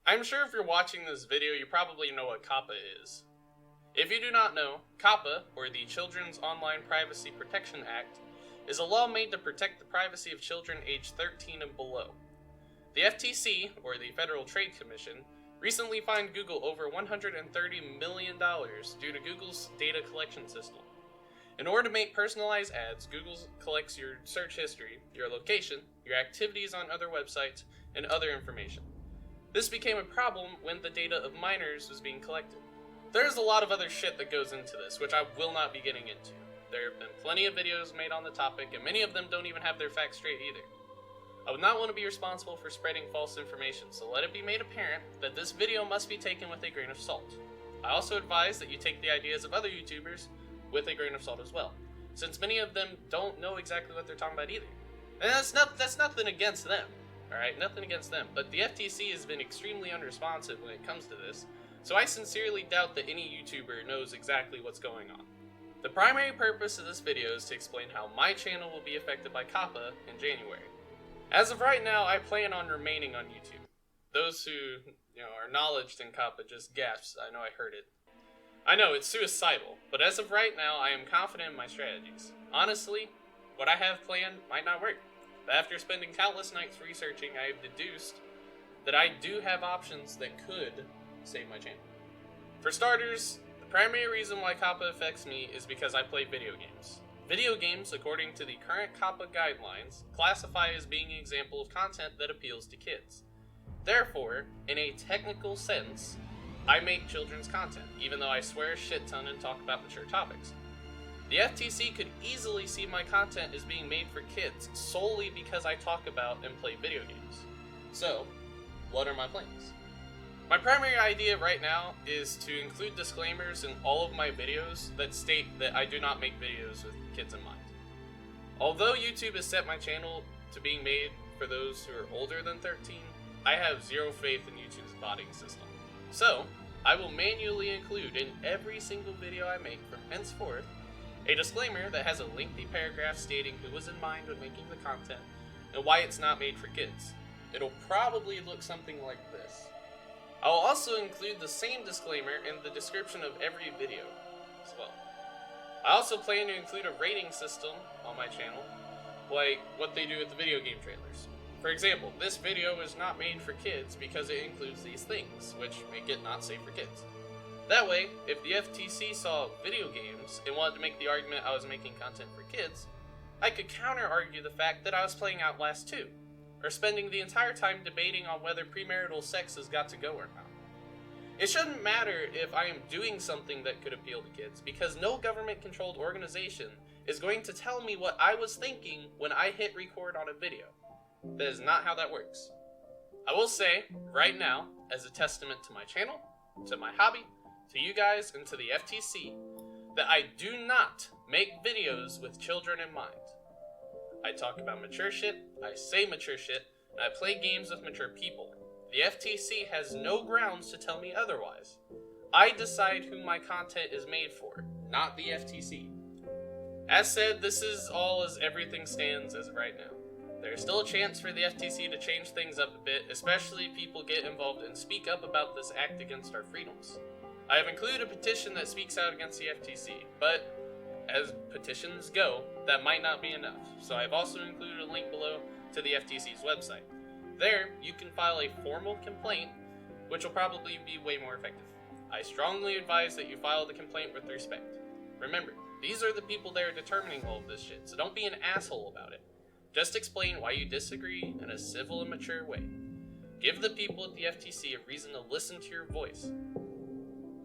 I'm sure if you're watching this video, you probably know what COPPA is. If you do not know, COPPA, or the Children's Online Privacy Protection Act, is a law made to protect the privacy of children aged 13 and below. The FTC, or the Federal Trade Commission, recently fined Google over $130 million due to Google's data collection system. In order to make personalized ads, Google collects your search history, your location, your activities on other websites, and other information. This became a problem when the data of minors was being collected. There's a lot of other shit that goes into this, which I will not be getting into. There have been plenty of videos made on the topic, and many of them don't even have their facts straight either. I would not want to be responsible for spreading false information, so let it be made apparent that this video must be taken with a grain of salt. I also advise that you take the ideas of other YouTubers with a grain of salt as well, since many of them don't know exactly what they're talking about either. And that's nothing against them, alright? Nothing against them, but the FTC has been extremely unresponsive when it comes to this, so I sincerely doubt that any YouTuber knows exactly what's going on. The primary purpose of this video is to explain how my channel will be affected by COPPA in January. As of right now, I plan on remaining on YouTube. Those who, are knowledged in COPPA just gasps, I know I heard it. I know, it's suicidal, but as of right now, I am confident in my strategies. Honestly, what I have planned might not work, but after spending countless nights researching, I have deduced that I do have options that could save my channel. For starters, the primary reason why COPPA affects me is because I play video games. Video games, according to the current COPPA guidelines, classify as being an example of content that appeals to kids. Therefore, in a technical sense, I make children's content, even though I swear a shit ton and talk about mature topics. The FTC could easily see my content as being made for kids solely because I talk about and play video games. So, what are my plans? My primary idea right now is to include disclaimers in all of my videos that state that I do not make videos with kids in mind. Although YouTube has set my channel to being made for those who are older than 13, I have zero faith in YouTube's botting system. So, I will manually include in every single video I make from henceforth a disclaimer that has a lengthy paragraph stating who was in mind when making the content and why it's not made for kids. It'll probably look something like this. I will also include the same disclaimer in the description of every video as well. I also plan to include a rating system on my channel, like what they do with the video game trailers. For example, this video is not made for kids because it includes these things, which make it not safe for kids. That way, if the FTC saw video games and wanted to make the argument I was making content for kids, I could counter-argue the fact that I was playing Outlast 2, or spending the entire time debating on whether premarital sex has got to go or not. It shouldn't matter if I am doing something that could appeal to kids, because no government-controlled organization is going to tell me what I was thinking when I hit record on a video. That is not how that works. I will say, right now, as a testament to my channel, to my hobby, to you guys, and to the FTC, that I do not make videos with children in mind. I talk about mature shit, I say mature shit, and I play games with mature people. The FTC has no grounds to tell me otherwise. I decide who my content is made for, not the FTC. As said, this is all as everything stands as of right now. There's still a chance for the FTC to change things up a bit, especially if people get involved and speak up about this act against our freedoms. I have included a petition that speaks out against the FTC, but as petitions go, that might not be enough, so I've also included a link below to the FTC's website. There, you can file a formal complaint, which will probably be way more effective. I strongly advise that you file the complaint with respect. Remember, these are the people that are determining all of this shit, so don't be an asshole about it. Just explain why you disagree in a civil and mature way. Give the people at the FTC a reason to listen to your voice.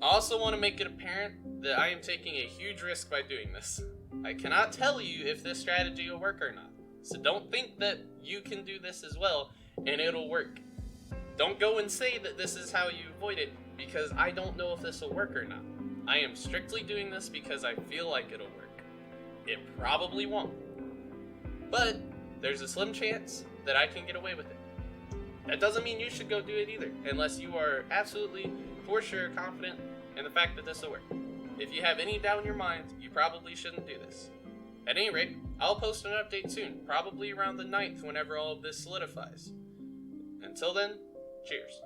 I also want to make it apparent that I am taking a huge risk by doing this. I cannot tell you if this strategy will work or not, so don't think that you can do this as well and it'll work. Don't go and say that this is how you avoid it, because I don't know if this will work or not. I am strictly doing this because I feel like it'll work. It probably won't. But there's a slim chance that I can get away with it. That doesn't mean you should go do it either, unless you are absolutely, for sure, confident in the fact that this will work. If you have any doubt in your mind, you probably shouldn't do this. At any rate, I'll post an update soon, probably around the 9th whenever all of this solidifies. Until then, cheers.